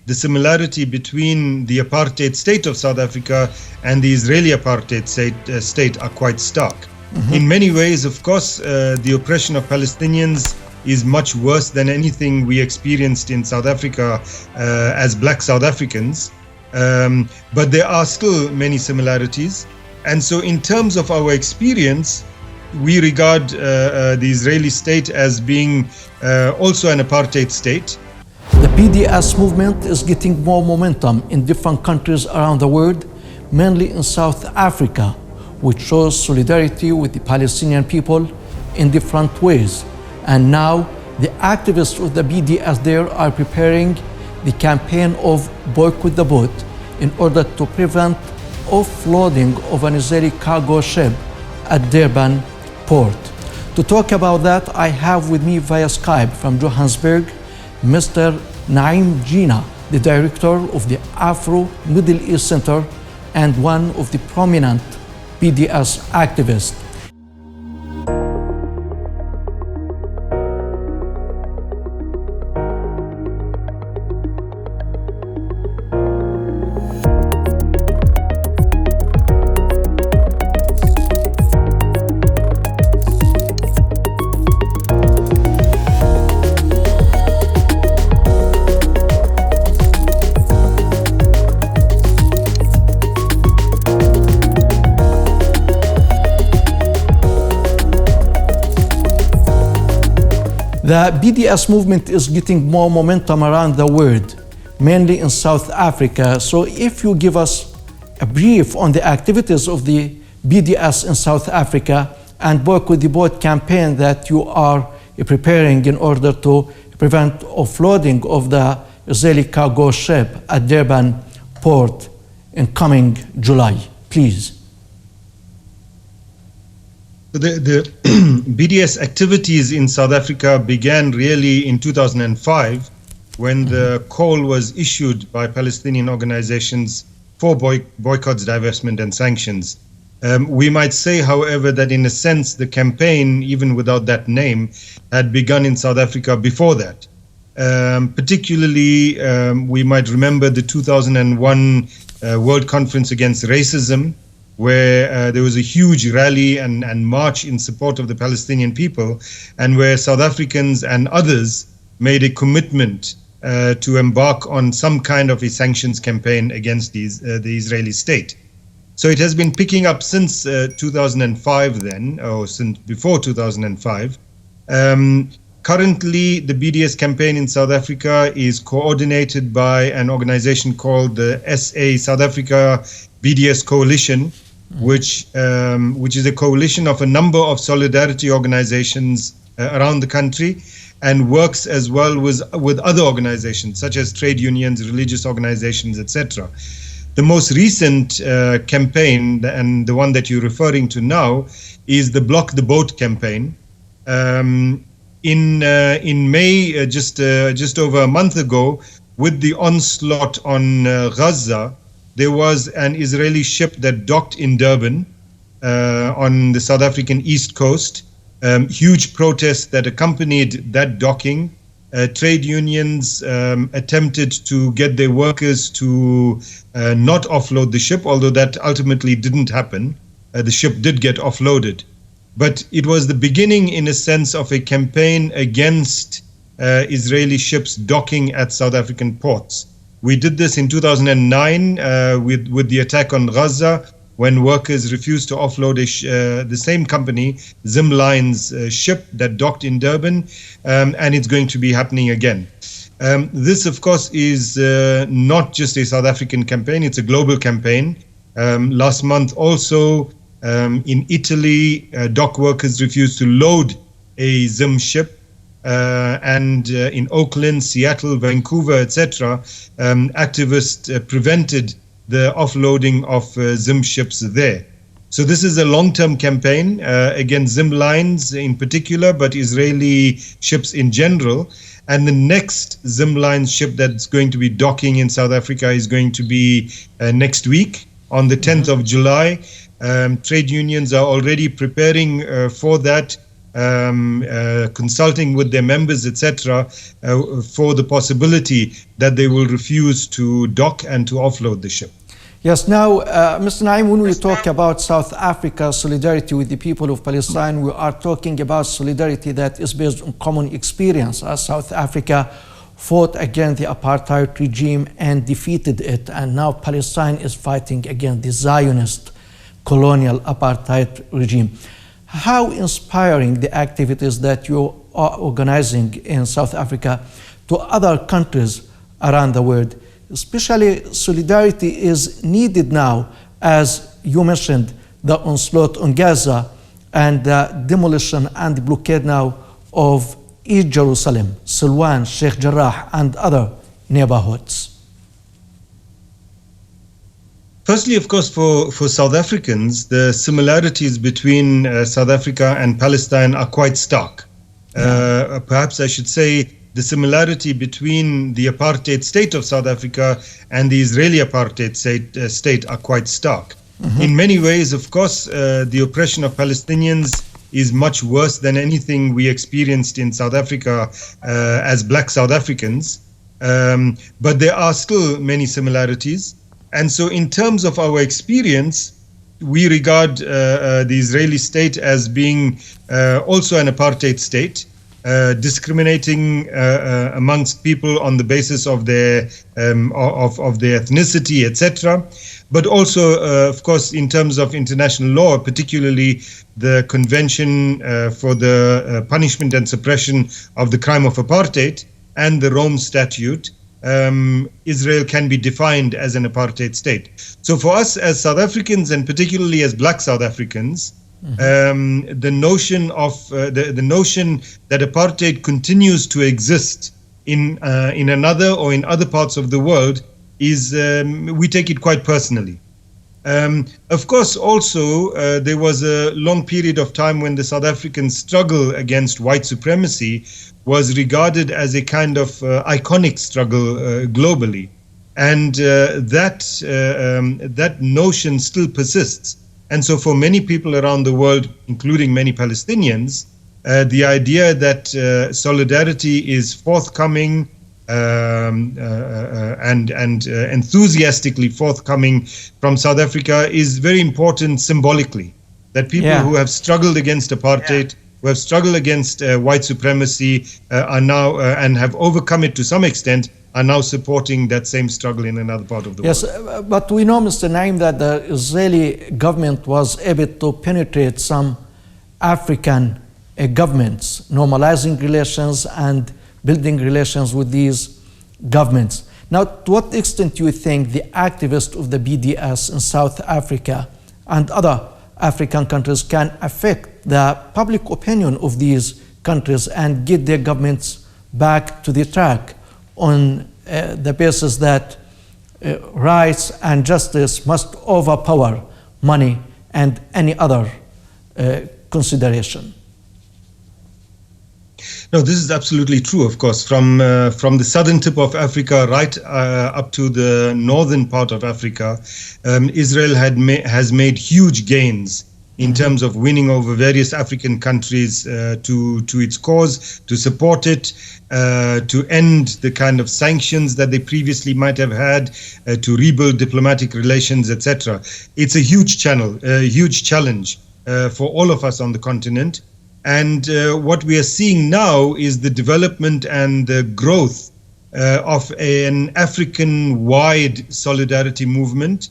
the similarity between the apartheid state of South Africa and the Israeli apartheid state are quite stark. In many ways, of course, the oppression of Palestinians is much worse than anything we experienced in South Africa as Black South Africans. But there are still many similarities. And so in terms of our experience, we regard the Israeli state as being also an apartheid state. The BDS movement is getting more momentum in different countries around the world, mainly in South Africa, which shows solidarity with the Palestinian people in different ways. And now the activists of the BDS there are preparing the campaign of Boycott the Boat in order to prevent offloading of an Israeli cargo ship at Durban port. To talk about that, I have with me via Skype from Johannesburg, Mr. Naim Jeena, the director of the Afro Middle East Center and one of the prominent BDS activists. The BDS movement is getting more momentum around the world, mainly in South Africa. So if you give us a brief on the activities of the BDS in South Africa and Boycott the Boat campaign that you are preparing in order to prevent offloading of the Israeli cargo ship at Durban port in coming July, please. The BDS activities in South Africa began really in 2005 when the call was issued by Palestinian organizations for boycotts, divestment and sanctions. We might say, however, that in a sense the campaign, even without that name, had begun in South Africa before that. Particularly, we might remember the 2001 World Conference Against Racism, where there was a huge rally and march in support of the Palestinian people, and where South Africans and others made a commitment to embark on some kind of a sanctions campaign against the Israeli state. So it has been picking up since 2005 then, or since before 2005. Currently, the BDS campaign in South Africa is coordinated by an organization called the SA South Africa BDS Coalition, which is a coalition of a number of solidarity organizations around the country, and works as well with other organizations such as trade unions, religious organizations, etc. The most recent campaign, and the one that you're referring to now, is the Block the Boat campaign. In May, just over a month ago, with the onslaught on Gaza, there was an Israeli ship that docked in Durban on the South African east coast. Huge protests that accompanied that docking. Trade unions attempted to get their workers to not offload the ship, although that ultimately didn't happen. The ship did get offloaded. But it was the beginning, in a sense, of a campaign against Israeli ships docking at South African ports. We did this in 2009 with the attack on Gaza, when workers refused to offload the same company, Zim Line's ship that docked in Durban, and it's going to be happening again. This, of course, is not just a South African campaign, it's a global campaign. Last month also, in Italy, dock workers refused to load a Zim ship. And in Oakland, Seattle, Vancouver, etc., activists prevented the offloading of Zim ships there. So this is a long-term campaign against Zim Lines in particular, but Israeli ships in general. And the next Zim Lines ship that's going to be docking in South Africa is going to be next week on the 10th of July. Trade unions are already preparing for that. consulting with their members, etc., for the possibility that they will refuse to dock and to offload the ship. Yes, now, Mr. Naim, when we talk about South Africa solidarity with the people of Palestine, we are talking about solidarity that is based on common experience, as South Africa fought against the apartheid regime and defeated it, and now Palestine is fighting against the Zionist colonial apartheid regime. How inspiring the activities that you are organizing in South Africa to other countries around the world. Especially solidarity is needed now, as you mentioned, the onslaught on Gaza and the demolition and the blockade now of East Jerusalem, Silwan, Sheikh Jarrah, and other neighborhoods. Firstly, of course, for South Africans, the similarities between South Africa and Palestine are quite stark. Perhaps I should say the similarity between the apartheid state of South Africa and the Israeli apartheid state are quite stark. Mm-hmm. In many ways, of course, the oppression of Palestinians is much worse than anything we experienced in South Africa as Black South Africans. But there are still many similarities. And so in terms of our experience, we regard the Israeli state as being also an apartheid state, discriminating amongst people on the basis of their ethnicity, etc. But also, of course, in terms of international law, particularly the Convention for the Punishment and Suppression of the Crime of Apartheid and the Rome Statute, Israel can be defined as an apartheid state. So for us as South Africans, and particularly as Black South Africans, the notion of the notion that apartheid continues to exist in another or in other parts of the world is we take it quite personally. Of course, also there was a long period of time when the South African struggle against white supremacy was regarded as a kind of iconic struggle globally, and that notion still persists. And so for many people around the world, including many Palestinians, the idea that solidarity is forthcoming and enthusiastically forthcoming from South Africa is very important symbolically. That people who have struggled against apartheid, who have struggled against white supremacy are now and have overcome it to some extent, are now supporting that same struggle in another part of the world. Yes, but we know, Mr. Naim, that the Israeli government was able to penetrate some African governments, normalizing relations and building relations with these governments. Now, to what extent do you think the activists of the BDS in South Africa and other African countries can affect the public opinion of these countries and get their governments back to the track on the basis that rights and justice must overpower money and any other consideration? No, this is absolutely true, of course. From the southern tip of Africa right up to the northern part of Africa, Israel has made huge gains in terms of winning over various African countries to its cause, to support it, to end the kind of sanctions that they previously might have had, to rebuild diplomatic relations, etc. It's a huge challenge for all of us on the continent. And what we are seeing now is the development and the growth of an African-wide solidarity movement,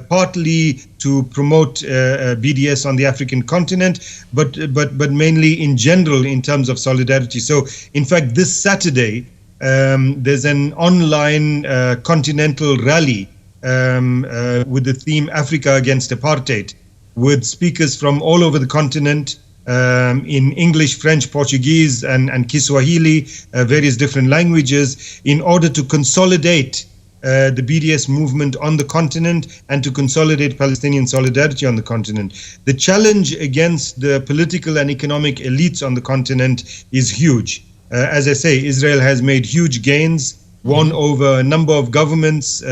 partly to promote BDS on the African continent, but mainly in general in terms of solidarity. So, in fact, this Saturday, there's an online continental rally with the theme Africa Against Apartheid, with speakers from all over the continent, in English, French, Portuguese, and Kiswahili, various different languages, in order to consolidate the BDS movement on the continent and to consolidate Palestinian solidarity on the continent. The challenge against the political and economic elites on the continent is huge. As I say, Israel has made huge gains, won over a number of governments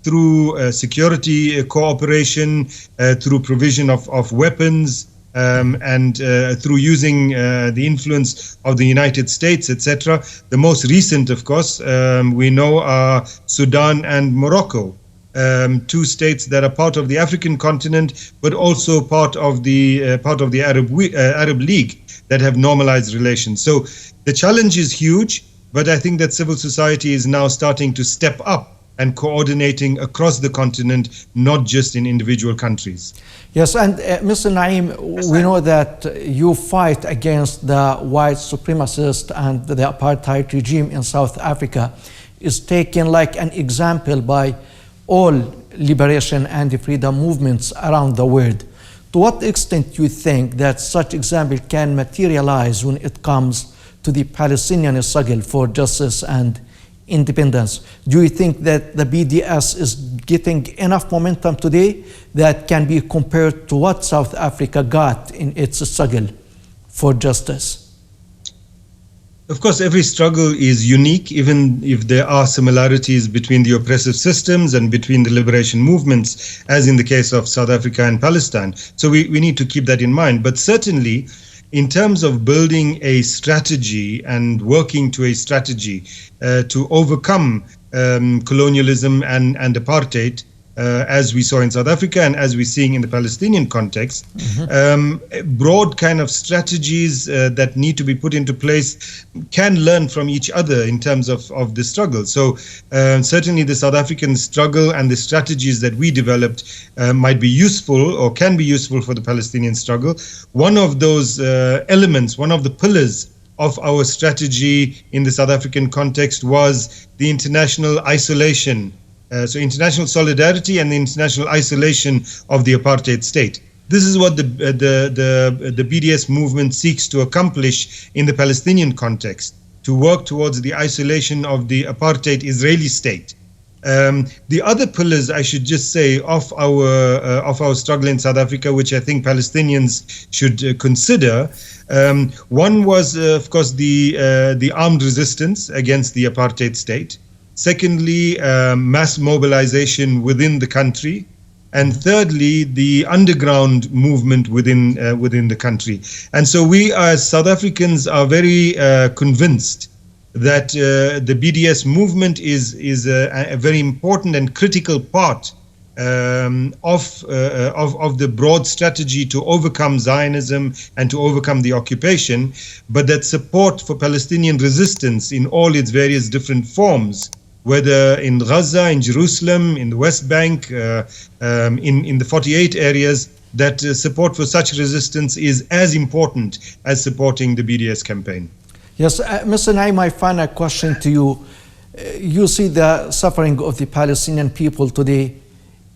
through security cooperation, through provision of weapons, and through using the influence of the United States, etc. The most recent, of course, we know are Sudan and Morocco, two states that are part of the African continent, but also part of the Arab League that have normalized relations. So the challenge is huge, but I think that civil society is now starting to step up and coordinating across the continent, not just in individual countries. Yes, and Mr. Naim, we know that you fight against the white supremacist and the apartheid regime in South Africa is taken like an example by all liberation and freedom movements around the world. To what extent do you think that such example can materialize when it comes to the Palestinian struggle for justice and independence? Do you think that the BDS is getting enough momentum today that can be compared to what South Africa got in its struggle for justice? Of course, every struggle is unique, even if there are similarities between the oppressive systems and between the liberation movements, as in the case of South Africa and Palestine. So we need to keep that in mind. But certainly, in terms of building a strategy and working to a strategy to overcome colonialism and apartheid, as we saw in South Africa and as we're seeing in the Palestinian context, broad kind of strategies that need to be put into place can learn from each other in terms of the struggle. So certainly the South African struggle and the strategies that we developed might be useful or can be useful for the Palestinian struggle. One of those elements, one of the pillars of our strategy in the South African context was the international isolation. So international solidarity and the international isolation of the apartheid state. This is what the BDS movement seeks to accomplish in the Palestinian context, to work towards the isolation of the apartheid Israeli state. The other pillars, I should just say, of our struggle in South Africa, which I think Palestinians should consider, one was, of course, the armed resistance against the apartheid state. Secondly, mass mobilization within the country. And thirdly, the underground movement within the country. And so we as South Africans are very convinced that the BDS movement is a very important and critical part of the broad strategy to overcome Zionism and to overcome the occupation, but that support for Palestinian resistance in all its various different forms, whether in Gaza, in Jerusalem, in the West Bank, in the 48 areas, that support for such resistance is as important as supporting the BDS campaign. Yes, Mr. Naim, my final question to you. You see the suffering of the Palestinian people today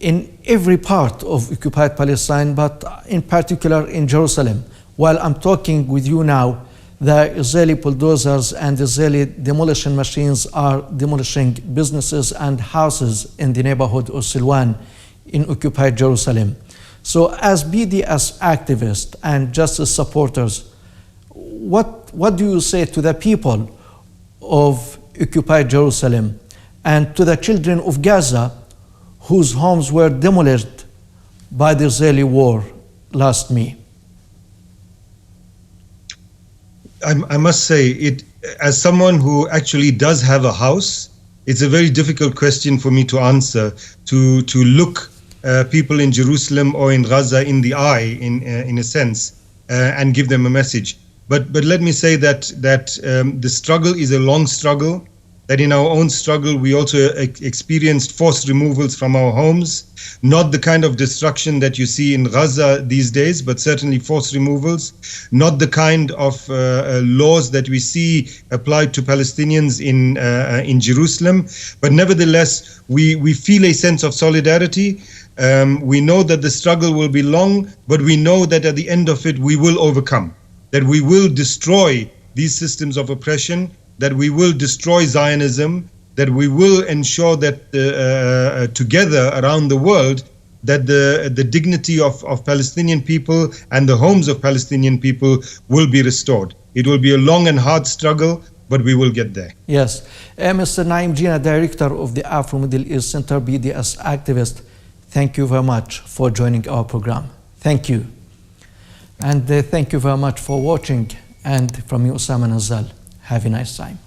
in every part of occupied Palestine, but in particular in Jerusalem. While I'm talking with you now, the Israeli bulldozers and Israeli demolition machines are demolishing businesses and houses in the neighborhood of Silwan in occupied Jerusalem. So as BDS activists and justice supporters, what do you say to the people of occupied Jerusalem and to the children of Gaza whose homes were demolished by the Israeli war last May? I must say, as someone who actually does have a house, it's a very difficult question for me to answer, to look people in Jerusalem or in Gaza in the eye, in a sense, and give them a message. But let me say that the struggle is a long struggle, that in our own struggle we also experienced forced removals from our homes, not the kind of destruction that you see in Gaza these days, but certainly forced removals, not the kind of laws that we see applied to Palestinians in Jerusalem, but nevertheless we feel a sense of solidarity. We know that the struggle will be long, but we know that at the end of it we will overcome, that we will destroy these systems of oppression, that we will destroy Zionism, that we will ensure that together around the world, that the dignity of Palestinian people and the homes of Palestinian people will be restored. It will be a long and hard struggle, but we will get there. Yes. Mr. Naim Jeena, Director of the Afro-Middle East Center, BDS activist, thank you very much for joining our program. Thank you. And thank you very much for watching. And from me, Osama Nazal. Have a nice time.